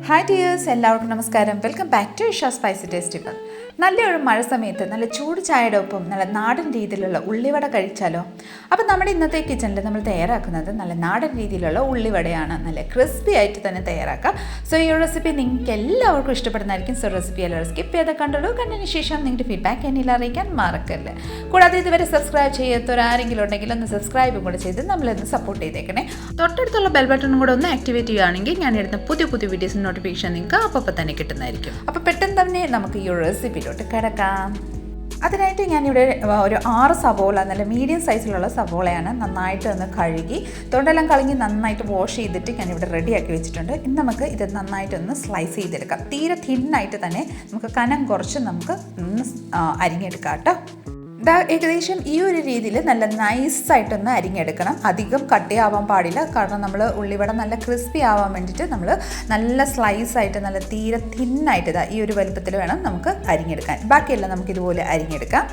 Hi dears, എല്ലാവർക്കും നമസ്കാരം. Welcome back to Isha spicy ടേസ്റ്റുകൾ. നല്ലൊരു മഴ സമയത്ത് നല്ല ചൂട് ചായയുടെ ഒപ്പം നല്ല നാടൻ രീതിയിലുള്ള ഉള്ളിവട കഴിച്ചാലോ? അപ്പം നമ്മുടെ ഇന്നത്തെ കിച്ചണിൽ നമ്മൾ തയ്യാറാക്കുന്നത് നല്ല നാടൻ രീതിയിലുള്ള ഉള്ളിവടയാണ്. നല്ല ക്രിസ്പി ആയിട്ട് തന്നെ തയ്യാറാക്കാം. സോ ഈ റെസിപ്പി നിങ്ങൾക്ക് എല്ലാവർക്കും ഇഷ്ടപ്പെടുന്നതായിരിക്കും. സോ റെസിപ്പി എല്ലാവരും സ്കിപ്പ് ചെയ്ത് കണ്ടോളൂ. കണ്ടതിന് ശേഷം നിങ്ങളുടെ ഫീഡ്ബാക്ക് എന്നിൽ അറിയിക്കാൻ മറക്കല്ലേ. കൂടാതെ ഇതുവരെ സബ്സ്ക്രൈബ് ചെയ്യാത്തവരാരെങ്കിലും ഉണ്ടെങ്കിൽ ഒന്ന് സബ്സ്ക്രൈബും കൂടെ ചെയ്ത് നമ്മളൊന്ന് സപ്പോർട്ട് ചെയ്തേക്കണേ. തൊട്ടടുത്തുള്ള ബെൽ ബട്ടണും കൂടെ ഒന്ന് ആക്ടിവേറ്റ് ചെയ്യുകയാണെങ്കിൽ ഞാൻ എടുത്ത പുതിയ വീഡിയോസിന് നോട്ടിഫിക്കേഷൻ നിങ്ങൾക്ക് അപ്പോൾ തന്നെ കിട്ടുന്നതായിരിക്കും. അപ്പോൾ പെട്ടെന്ന് തന്നെ നമുക്ക് ഈ റെസിപ്പിയിലോട്ട് കിടക്കാം. അതിനായിട്ട് ഞാനിവിടെ ഒരു 6 സവോള, നല്ല മീഡിയം സൈസിലുള്ള സവോളയാണ്. നന്നായിട്ട് ഒന്ന് കഴുകി തൊണ്ടെല്ലാം കളഞ്ഞ് നന്നായിട്ട് വാഷ് ചെയ്തിട്ട് ഞാനിവിടെ റെഡിയാക്കി വെച്ചിട്ടുണ്ട്. ഇനി നമുക്ക് ഇത് നന്നായിട്ടൊന്ന് സ്ലൈസ് ചെയ്തെടുക്കാം. തീരെ തിന്നായിട്ട് തന്നെ നമുക്ക് കനം കുറച്ച് നമുക്ക് ഒന്ന് അരിഞ്ഞെടുക്കാം കേട്ടോ. ഏകദേശം ഈ ഒരു രീതിയിൽ നല്ല നൈസായിട്ടൊന്ന് അരിഞ്ഞെടുക്കണം. അധികം കട്ടിയാവാൻ പാടില്ല. കാരണം നമ്മൾ ഉള്ളിവട നല്ല ക്രിസ്പി ആവാൻ വേണ്ടിയിട്ട് നമ്മൾ നല്ല സ്ലൈസായിട്ട് നല്ല തീരെ തിന്നായിട്ട് ഈ ഒരു വലുപ്പത്തിൽ വേണം നമുക്ക് അരിഞ്ഞെടുക്കാൻ. ബാക്കിയെല്ലാം നമുക്കിതുപോലെ അരിഞ്ഞെടുക്കാം.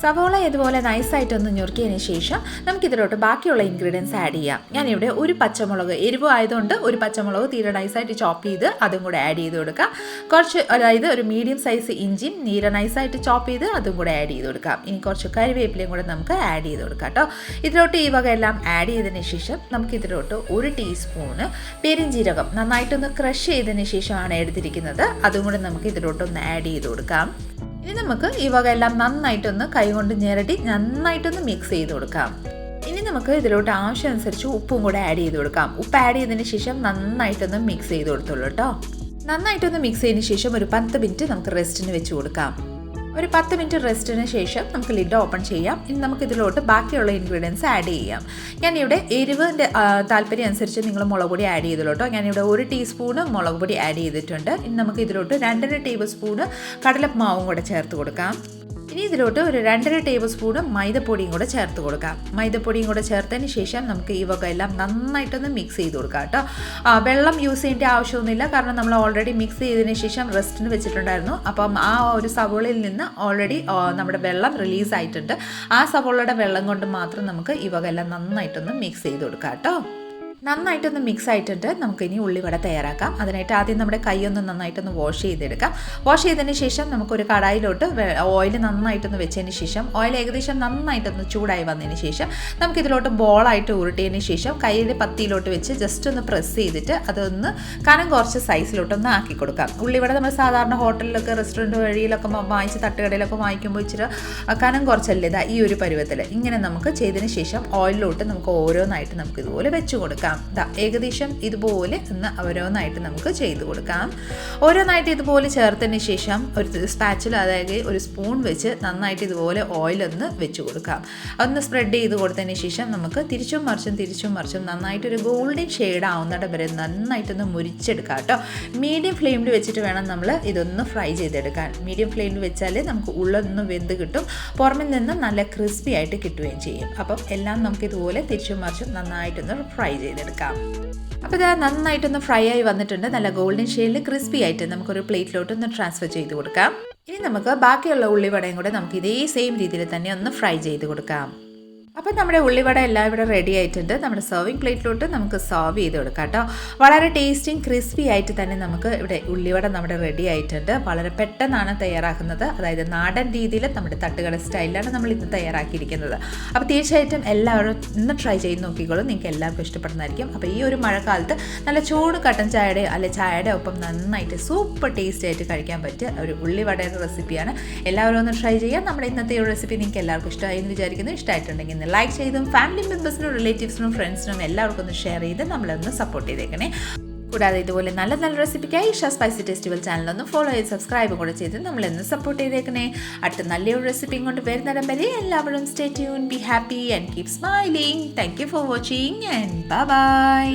സവോള ഇതുപോലെ നൈസായിട്ടൊന്ന് ഞുറുക്കിയതിന് ശേഷം നമുക്കിതിലോട്ട് ബാക്കിയുള്ള ഇൻഗ്രീഡിയൻസ് ആഡ് ചെയ്യാം. ഞാനിവിടെ ഒരു പച്ചമുളക്, എരിവ് ആയതുകൊണ്ട് ഒരു പച്ചമുളക് തീരെ നൈസായിട്ട് ചോപ്പ് ചെയ്ത് അതും കൂടെ ആഡ് ചെയ്ത് കൊടുക്കാം. കുറച്ച്, അതായത് ഒരു മീഡിയം സൈസ് ഇഞ്ചിയും നീര നൈസായിട്ട് ചോപ്പ് ചെയ്ത് അതും കൂടെ ആഡ് ചെയ്ത് കൊടുക്കാം. ഇനി കുറച്ച് കറിവേപ്പിലയും കൂടെ നമുക്ക് ആഡ് ചെയ്ത് കൊടുക്കാം കേട്ടോ. ഇതിലോട്ട് ഈ വക എല്ലാം ആഡ് ചെയ്തതിന് ശേഷം നമുക്കിതിലോട്ട് 1 ടീസ്പൂണ് പെരിഞ്ജീരകം നന്നായിട്ടൊന്ന് ക്രഷ് ചെയ്തതിന് ശേഷമാണ് എടുത്തിരിക്കുന്നത്. അതും കൂടെ നമുക്ക് ഇതിലോട്ടൊന്ന് ആഡ് ചെയ്ത് കൊടുക്കാം. ഇനി നമുക്ക് ഈ വക എല്ലാം നന്നായിട്ടൊന്ന് കൈകൊണ്ട് ഞെരടി നന്നായിട്ടൊന്ന് മിക്സ് ചെയ്ത് കൊടുക്കാം. ഇനി നമുക്ക് ഇതിലോട്ട് ആവശ്യമനുസരിച്ച് ഉപ്പും കൂടെ ആഡ് ചെയ്ത് കൊടുക്കാം. ഉപ്പ് ആഡ് ചെയ്തതിന് ശേഷം നന്നായിട്ടൊന്ന് മിക്സ് ചെയ്ത് കൊടുത്തോളൂ കേട്ടോ. നന്നായിട്ടൊന്ന് മിക്സ് ചെയ്തതിന് ശേഷം ഒരു 10 മിനിറ്റ് നമുക്ക് റെസ്റ്റിന് വെച്ച് കൊടുക്കാം. ഒരു 10 മിനിറ്റ് റെസ്റ്റിന് ശേഷം നമുക്ക് ലിഡ് ഓപ്പൺ ചെയ്യാം. ഇനി നമുക്ക് ഇതിലോട്ട് ബാക്കിയുള്ള ഇൻഗ്രീഡിയൻസ് ആഡ് ചെയ്യാം. ഞാനിവിടെ എരിവിൻ്റെ താല്പര്യം അനുസരിച്ച് നിങ്ങൾ മുളക് പൊടി ആഡ് ചെയ്തോളൂ കേട്ടോ. ഞാനിവിടെ 1 ടീസ്പൂണ് മുളക് പൊടി ആഡ് ചെയ്തിട്ടുണ്ട്. ഇനി നമുക്ക് ഇതിലോട്ട് 2.5 ടേബിൾ സ്പൂണ് കടലമാവും കൂടെ ചേർത്ത് കൊടുക്കാം. ഇനി ഇതിലോട്ട് ഒരു 2.5 ടേബിൾ സ്പൂണ് മൈദപ്പൊടിയും കൂടെ ചേർത്ത് കൊടുക്കാം. മൈദപ്പൊടിയും കൂടെ ചേർത്തതിന് ശേഷം നമുക്ക് ഈ വക എല്ലാം നന്നായിട്ടൊന്ന് മിക്സ് ചെയ്ത് കൊടുക്കാം കേട്ടോ. വെള്ളം യൂസ് ചെയ്യേണ്ട ആവശ്യമൊന്നുമില്ല. കാരണം നമ്മൾ ഓൾറെഡി മിക്സ് ചെയ്തതിന് ശേഷം റെസ്റ്റിന് വെച്ചിട്ടുണ്ടായിരുന്നു. അപ്പം ആ ഒരു സവോളയിൽ നിന്ന് ഓൾറെഡി നമ്മുടെ വെള്ളം റിലീസ് ആയിട്ടുണ്ട്. ആ സവോളയുടെ വെള്ളം കൊണ്ട് മാത്രം നമുക്ക് ഈ വക എല്ലാം നന്നായിട്ടൊന്ന് മിക്സ് ചെയ്ത് കൊടുക്കാം കേട്ടോ. നന്നായിട്ടൊന്ന് മിക്സ് ആയിട്ടുണ്ട്. നമുക്കിനി ഉള്ളിവട തയ്യാറാക്കാം. അതിനായിട്ട് ആദ്യം നമ്മുടെ കൈയൊന്ന് നന്നായിട്ടൊന്ന് വാഷ് ചെയ്തെടുക്കാം. വാഷ് ചെയ്തതിന് ശേഷം നമുക്കൊരു കടായിലോട്ട് ഓയിൽ നന്നായിട്ടൊന്ന് വെച്ചതിന് ശേഷം ഓയിൽ ഏകദേശം നന്നായിട്ടൊന്ന് ചൂടായി വന്നതിന് ശേഷം നമുക്കിതിലോട്ട് ബോളായിട്ട് ഉരുട്ടിയതിന് ശേഷം കയ്യിൽ പത്തിയിലോട്ട് വെച്ച് ജസ്റ്റ് ഒന്ന് പ്രസ് ചെയ്തിട്ട് അതൊന്ന് കനം കുറച്ച് സൈസിലോട്ടൊന്ന് ആക്കി കൊടുക്കാം. ഉള്ളിവട നമ്മൾ സാധാരണ ഹോട്ടലിലൊക്കെ റെസ്റ്റോറൻറ്റ് വഴിയിലൊക്കെ വാങ്ങിച്ച് തട്ടുകടയിലൊക്കെ വാങ്ങിക്കുമ്പോൾ ഇച്ചിരി കനം കുറച്ചല്ലേ ഈ ഒരു പരുവത്തിൽ. ഇങ്ങനെ നമുക്ക് ചെയ്തതിന് ശേഷം ഓയിലിലോട്ട് നമുക്ക് ഓരോന്നായിട്ട് നമുക്ക് ഇതുപോലെ വെച്ച് കൊടുക്കാം. ഏകദേശം ഇതുപോലെ ഒന്ന് ഓരോന്നായിട്ട് നമുക്ക് ചെയ്ത് കൊടുക്കാം. ഓരോന്നായിട്ട് ഇതുപോലെ ചേർത്തതിന് ശേഷം ഒരു സ്പാച്ചിൽ, അതായത് ഒരു സ്പൂൺ വെച്ച് നന്നായിട്ട് ഇതുപോലെ ഓയിലൊന്ന് വെച്ച് കൊടുക്കാം. ഒന്ന് സ്പ്രെഡ് ചെയ്ത് കൊടുത്തതിന് ശേഷം നമുക്ക് തിരിച്ചും മറിച്ചും നന്നായിട്ടൊരു ഗോൾഡൻ ഷെയ്ഡ് ആവുന്നിടം വരെ നന്നായിട്ടൊന്ന് മുരിച്ചെടുക്കാം കേട്ടോ. മീഡിയം ഫ്ലെയിമിൽ വെച്ചിട്ട് വേണം നമ്മൾ ഇതൊന്ന് ഫ്രൈ ചെയ്തെടുക്കാൻ. മീഡിയം ഫ്ലെയിമിൽ വെച്ചാൽ നമുക്ക് ഉള്ളൊന്ന് വെന്ത് കിട്ടും, പുറമിൽ നിന്ന് നല്ല ക്രിസ്പി ആയിട്ട് കിട്ടുകയും ചെയ്യും. അപ്പം എല്ലാം നമുക്ക് ഇതുപോലെ തിരിച്ചും മറിച്ചും നന്നായിട്ടൊന്ന് ഫ്രൈ ചെയ്തെടുക്കാം. അപ്പോൾ ഇത് നന്നായിട്ടൊന്ന് ഫ്രൈ ആയി വന്നിട്ടുണ്ട്. നല്ല ഗോൾഡൻ ഷെയ്ഡിൽ ക്രിസ്പി ആയിട്ട് നമുക്കൊരു പ്ലേറ്റിലോട്ട് ഒന്ന് ട്രാൻസ്ഫർ ചെയ്ത് കൊടുക്കാം. ഇനി നമുക്ക് ബാക്കിയുള്ള ഉള്ളിവടയും കൂടെ നമുക്ക് ഇതേ സെയിം രീതിയിൽ തന്നെ ഒന്ന് ഫ്രൈ ചെയ്ത് കൊടുക്കാം. അപ്പോൾ നമ്മുടെ ഉള്ളിവട എല്ലാം ഇവിടെ റെഡി ആയിട്ടുണ്ട്. നമ്മുടെ സെർവിങ് പ്ലേറ്റിലോട്ട് നമുക്ക് സെർവ് ചെയ്ത് കൊടുക്കാം കേട്ടോ. വളരെ ടേസ്റ്റിയും ക്രിസ്പി ആയിട്ട് തന്നെ നമുക്ക് ഇവിടെ ഉള്ളിവട നമ്മുടെ റെഡി ആയിട്ടുണ്ട്. വളരെ പെട്ടെന്നാണ് തയ്യാറാക്കുന്നത്. അതായത് നാടൻ രീതിയിൽ നമ്മുടെ തട്ടുകട സ്റ്റൈലിലാണ് നമ്മൾ ഇന്ന് തയ്യാറാക്കിയിരിക്കുന്നത്. അപ്പോൾ തീർച്ചയായിട്ടും എല്ലാവരും ഇന്ന് ട്രൈ ചെയ്ത് നോക്കിക്കോളും. നിങ്ങൾക്ക് എല്ലാവർക്കും ഇഷ്ടപ്പെടുന്നതായിരിക്കും. അപ്പോൾ ഈ ഒരു മഴക്കാലത്ത് നല്ല ചൂട് കട്ടൻ ചായയുടെ ചായയുടെ ഒപ്പം നന്നായിട്ട് സൂപ്പർ ടേസ്റ്റി ആയിട്ട് കഴിക്കാൻ പറ്റിയ ഒരു ഉള്ളിവടയുടെ റെസിപ്പിയാണ്. എല്ലാവരും ഒന്ന് ട്രൈ ചെയ്യാം. നമ്മുടെ ഇന്നത്തെ ഒരു റെസിപ്പി നിങ്ങൾക്ക് എല്ലാവർക്കും ഇഷ്ടമായി എന്ന് വിചാരിക്കുന്നു. ഇഷ്ടമായിട്ടുണ്ടെങ്കിൽ ലൈക്ക് ചെയ്തും ഫാമിലി മെമ്പേഴ്സിനും റിലേറ്റീവ്സിനും ഫ്രണ്ട്സിനും എല്ലാവർക്കും ഒന്ന് ഷെയർ ചെയ്ത് നമ്മളൊന്ന് സപ്പോർട്ട് ചെയ്തേക്കണേ. കൂടാതെ ഇതുപോലെ നല്ല റെസിപ്പിക്കായി ഇഷ സ്പൈസി ടെസ്റ്റിവൽ ചാനലൊന്ന് ഫോളോ ചെയ്ത് സബ്സ്ക്രൈബ് കൂടെ ചെയ്ത് നമ്മളൊന്ന് സപ്പോർട്ട് ചെയ്തേക്കണേ. അടുത്ത നല്ലൊരു റെസിപ്പിയും കൊണ്ട് വരുന്നിടം വരെ എല്ലാവരും stay tune, be happy and keep smiling. Thank you for watching and by.